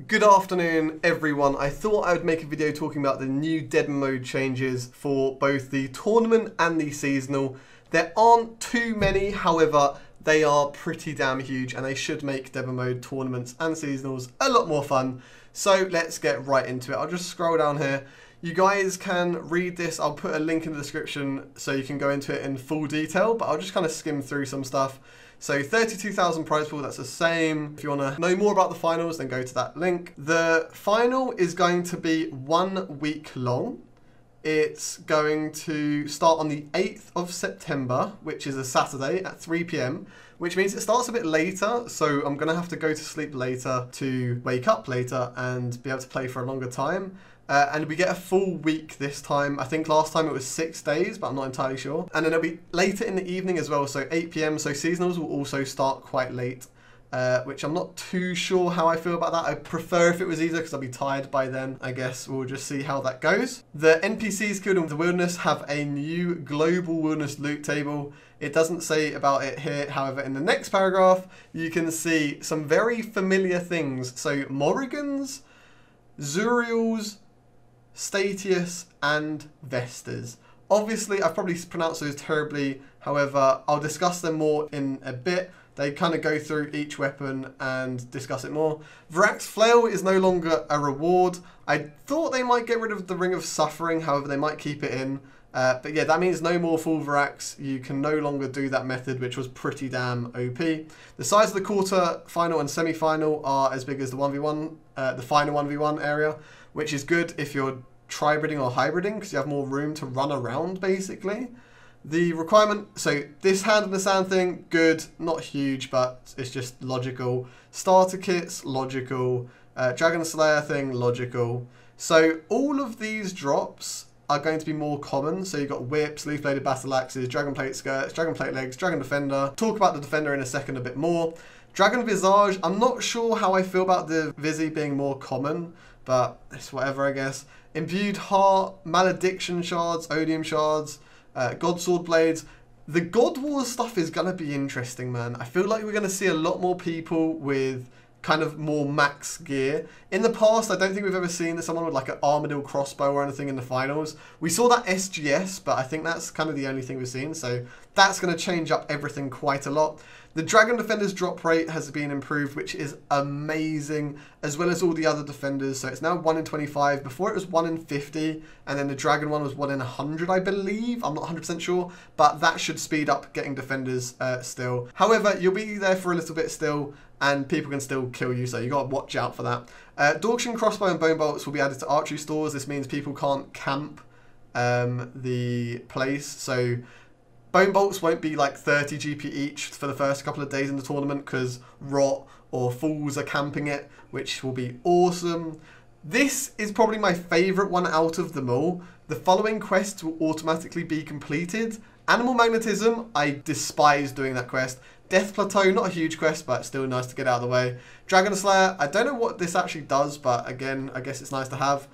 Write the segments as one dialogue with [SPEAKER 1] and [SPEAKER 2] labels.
[SPEAKER 1] Good afternoon, everyone. I thought I would make a video talking about the new Deadman mode changes for both the tournament and the seasonal. There aren't too many, however, they are pretty damn huge and they should make Deadman mode tournaments and seasonals a lot more fun. So let's get right into it. I'll just scroll down here. You guys can read this. I'll put a link in the description so you can go into it in full detail, but I'll just kind of skim through some stuff. So 32,000 prize pool, that's the same. If you want to know more about the finals, then go to that link. The final is going to be 1 week long. It's going to start on the 8th of September, which is a Saturday at 3 PM, which means it starts a bit later. So I'm going to have to go to sleep later to wake up later and be able to play for a longer time. And we get a full week this time. I think last time it was 6 days, but I'm not entirely sure. And then it'll be later in the evening as well, so 8 PM. So seasonals will also start quite late, which I'm not too sure how I feel about that. I prefer if it was easier because I'll be tired by then. I guess we'll just see how that goes. The NPCs killed in the wilderness have a new global wilderness loot table. It doesn't say about it here. However, in the next paragraph, you can see some very familiar things. So Morrigans, Zuriels, Statius and Vestas. Obviously, I've probably pronounced those terribly. However, I'll discuss them more in a bit. They kind of go through each weapon and discuss it more. Vrak's Flail is no longer a reward. I thought they might get rid of the Ring of Suffering. However, they might keep it in. But yeah, that means no more full Vraks. You can no longer do that method, which was pretty damn OP. The size of the quarter, final and semi-final are as big as the 1v1, the final 1v1 area, which is good if you're tri-breeding or hybriding because you have more room to run around, basically. The requirement, so this hand in the sand thing, good, not huge, but it's just logical. Starter kits, logical. Dragon Slayer thing, logical. So all of these drops are going to be more common. So you've got whips, leaf-bladed battle axes, dragon plate skirts, dragon plate legs, dragon defender. Talk about the defender in a second a bit more. Dragon visage, I'm not sure how I feel about the Visi being more common, but it's whatever, I guess. Imbued heart, malediction shards, odium shards, god sword blades. The God Wars stuff is going to be interesting, man. I feel like we're going to see a lot more people with kind of more max gear. In the past, I don't think we've ever seen someone with like an armadillo crossbow or anything in the finals. We saw that SGS, but I think that's kind of the only thing we've seen. So that's going to change up everything quite a lot. The Dragon Defender's drop rate has been improved, which is amazing, as well as all the other defenders. So it's now 1 in 25. Before it was 1 in 50, and then the Dragon one was 1 in 100, I believe. I'm not 100% sure, but that should speed up getting defenders still. However, you'll be there for a little bit still, and people can still kill you, so you got to watch out for that. Dorkshin crossbow and bone bolts will be added to archery stores. This means people can't camp the place, so bone bolts won't be like 30 GP each for the first couple of days in the tournament because Rot or Fools are camping it, which will be awesome. This is probably my favourite one out of them all. The following quests will automatically be completed. Animal Magnetism, I despise doing that quest. Death Plateau, not a huge quest, but still nice to get out of the way. Dragon Slayer, I don't know what this actually does, but again, I guess it's nice to have.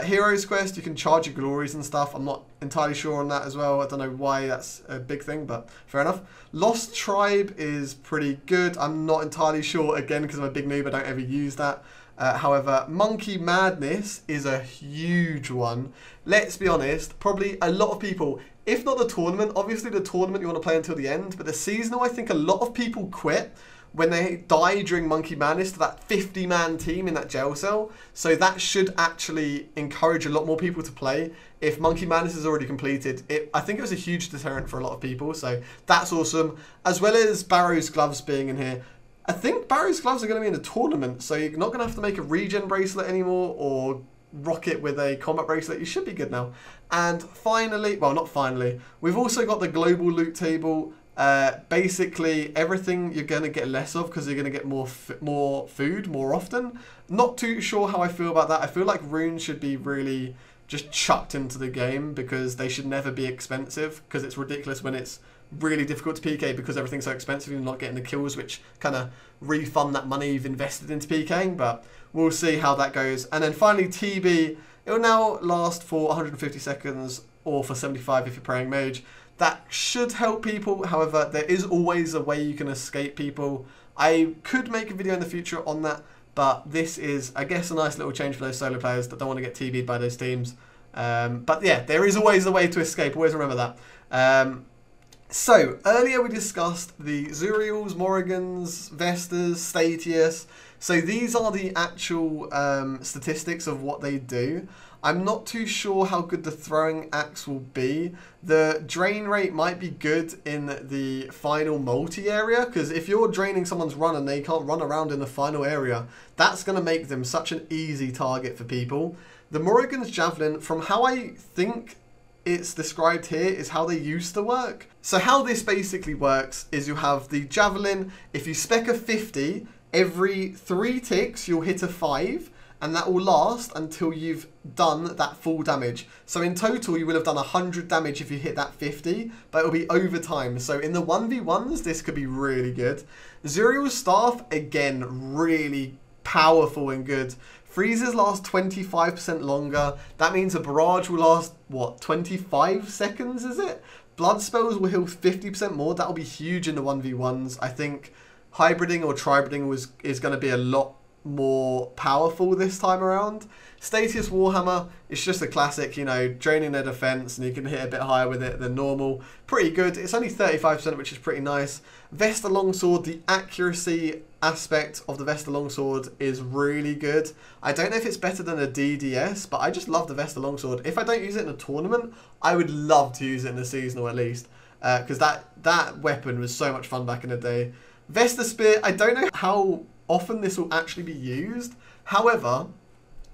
[SPEAKER 1] Heroes Quest, you can charge your glories and stuff. I'm not entirely sure on that as well. I don't know why that's a big thing, but fair enough. Lost Tribe is pretty good. I'm not entirely sure, again, because I'm a big noob, I don't ever use that. However, Monkey Madness is a huge one. Let's be honest, probably a lot of people, if not the tournament, obviously the tournament you want to play until the end, but the seasonal, I think a lot of people quit when they die during Monkey Madness to that 50-man team in that jail cell. So that should actually encourage a lot more people to play. If Monkey Madness is already completed, I think it was a huge deterrent for a lot of people. So that's awesome. As well as Barrow's gloves being in here. I think Barrow's gloves are going to be in the tournament. So you're not going to have to make a regen bracelet anymore or rock it with a combat bracelet. You should be good now. And finally, well, not finally, we've also got the global loot table. Basically everything you're going to get less of because you're going to get more food more often. Not too sure how I feel about that. I feel like runes should be really just chucked into the game because they should never be expensive, because it's ridiculous when it's really difficult to PK because everything's so expensive and you're not getting the kills which kind of refund that money you've invested into PKing, but we'll see how that goes. And then finally TB, it will now last for 150 seconds or for 75 if you're praying mage. That should help people. However, there is always a way you can escape people. I could make a video in the future on that, but this is, I guess, a nice little change for those solo players that don't want to get TB'd by those teams. But yeah, there is always a way to escape. Always remember that. So, earlier we discussed the Zuriels, Morrigans, Vestas, Statius. So these are the actual statistics of what they do. I'm not too sure how good the throwing axe will be. The drain rate might be good in the final multi area, because if you're draining someone's run and they can't run around in the final area, that's going to make them such an easy target for people. The Morrigan's Javelin, from how I think it's described here, is how they used to work. So how this basically works is you have the Javelin. If you spec a 50, every 3 ticks you'll hit a 5, and that will last until you've done that full damage. So in total you will have done 100 damage if you hit that 50, but it'll be over time. So in the 1v1s this could be really good. Zuriel's staff, again, really powerful and good. Freezes last 25% longer. That means a barrage will last, what, 25 seconds, is it? Blood spells will heal 50% more. That'll be huge in the 1v1s. I think hybriding or tribriding is going to be a lot more powerful this time around. Statius Warhammer is just a classic, you know, draining their defense, and you can hit a bit higher with it than normal. Pretty good. It's only 35%, which is pretty nice. Vesta Longsword, the accuracy aspect of the Vesta Longsword is really good. I don't know if it's better than a DDS, but I just love the Vesta Longsword. If I don't use it in a tournament, I would love to use it in the seasonal at least, because that weapon was so much fun back in the day. Vesta Spear, I don't know how often this will actually be used. However,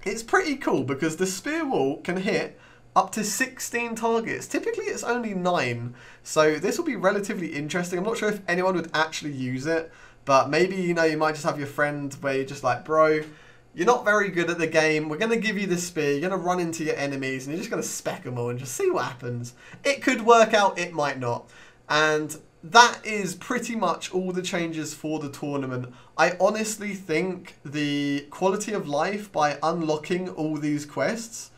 [SPEAKER 1] it's pretty cool because the spear wall can hit up to 16 targets. Typically it's only 9. So this will be relatively interesting. I'm not sure if anyone would actually use it, but maybe, you know, you might just have your friend where you're just like, bro, you're not very good at the game. We're going to give you the spear. You're going to run into your enemies and you're just going to spec them all and just see what happens. It could work out, it might not. And that is pretty much all the changes for the tournament. I honestly think the quality of life by unlocking all these quests,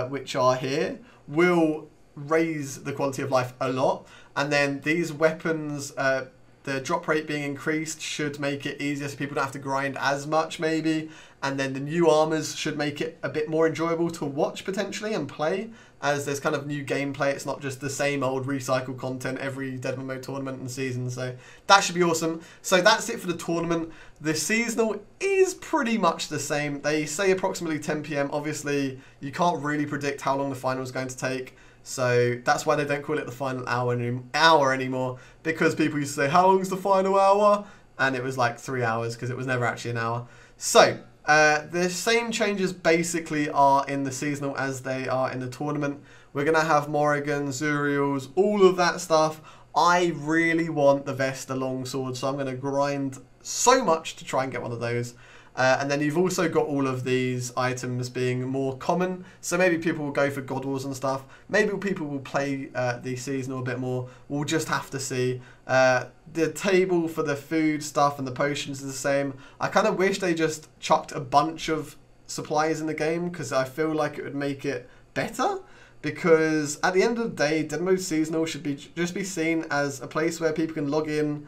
[SPEAKER 1] which are here, will raise the quality of life a lot. And then these weapons, the drop rate being increased should make it easier so people don't have to grind as much maybe. And then the new armors should make it a bit more enjoyable to watch potentially and play, as there's kind of new gameplay. It's not just the same old recycled content every Deadman mode tournament and season. So that should be awesome. So that's it for the tournament. The seasonal is pretty much the same. They say approximately 10 PM. Obviously, you can't really predict how long the final is going to take. So that's why they don't call it the final hour anymore, because people used to say, how long's the final hour? And it was like 3 hours because it was never actually an hour. So the same changes basically are in the seasonal as they are in the tournament. We're going to have Morrigan, Zuriels, all of that stuff. I really want the Vesta Longsword, so I'm going to grind so much to try and get one of those. And then you've also got all of these items being more common. So maybe people will go for God Wars and stuff. Maybe people will play the seasonal a bit more. We'll just have to see. The table for the food stuff and the potions is the same. I kind of wish they just chucked a bunch of supplies in the game, because I feel like it would make it better. Because at the end of the day, Deadman Mode Seasonal should just be seen as a place where people can log in,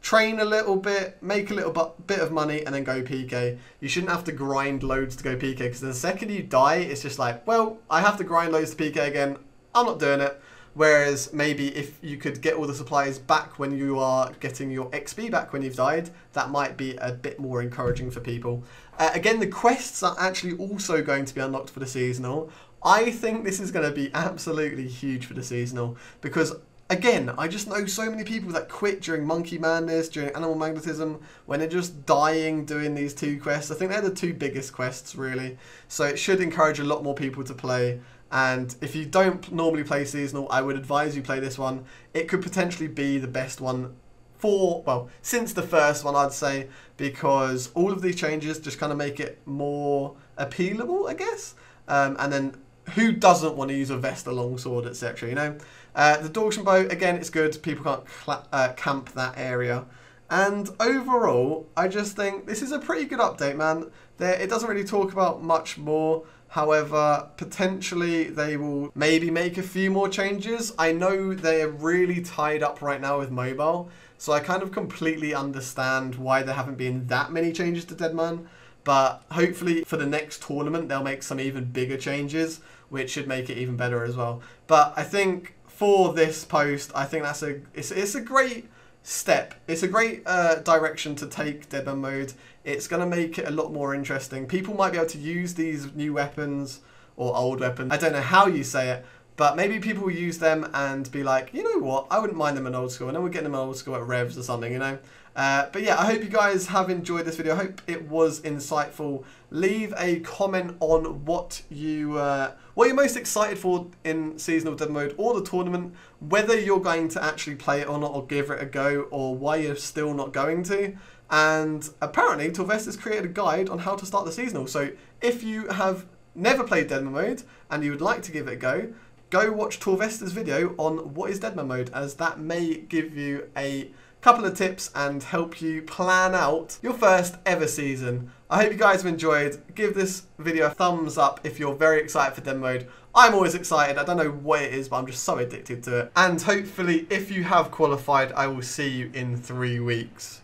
[SPEAKER 1] train a little bit, make a little bit of money, and then go PK. You shouldn't have to grind loads to go PK, because the second you die, it's just like, well, I have to grind loads to PK again. I'm not doing it. Whereas maybe if you could get all the supplies back when you are getting your XP back when you've died, that might be a bit more encouraging for people. Again, the quests are actually also going to be unlocked for the seasonal. I think this is going to be absolutely huge for the seasonal, because again, I just know so many people that quit during Monkey Madness, during Animal Magnetism, when they're just dying doing these 2 quests. I think they're the 2 biggest quests, really. So it should encourage a lot more people to play. And if you don't normally play seasonal, I would advise you play this one. It could potentially be the best one for, well, since the first one, I'd say, because all of these changes just kind of make it more appealable, I guess. And then who doesn't want to use a Vesta Longsword, etc., you know? The Dorction Bow, again, it's good. People can't camp that area. And overall, I just think this is a pretty good update, man. It doesn't really talk about much more. However, potentially they will maybe make a few more changes. I know they're really tied up right now with mobile, so I kind of completely understand why there haven't been that many changes to Deadman. But hopefully for the next tournament, they'll make some even bigger changes, which should make it even better as well. But I think for this post, I think that's it's a great step. It's a great direction to take Deadman mode. It's going to make it a lot more interesting. People might be able to use these new weapons or old weapons. I don't know how you say it, but maybe people will use them and be like, you know what, I wouldn't mind them in old school, and then we'll get them in old school at Revs or something, you know. But yeah, I hope you guys have enjoyed this video. I hope it was insightful. Leave a comment on what you're most excited for in seasonal Deadman mode or the tournament, whether you're going to actually play it or not, or give it a go, or why you're still not going to. And apparently, Vesta has created a guide on how to start the seasonal. So if you have never played Deadman mode and you would like to give it a go watch Vesta's video on what is Deadman mode, as that may give you a couple of tips and help you plan out your first ever season. I hope you guys have enjoyed. Give this video a thumbs up if you're very excited for Deadman mode. I'm always excited. I don't know what it is, but I'm just so addicted to it. And hopefully, if you have qualified, I will see you in 3 weeks.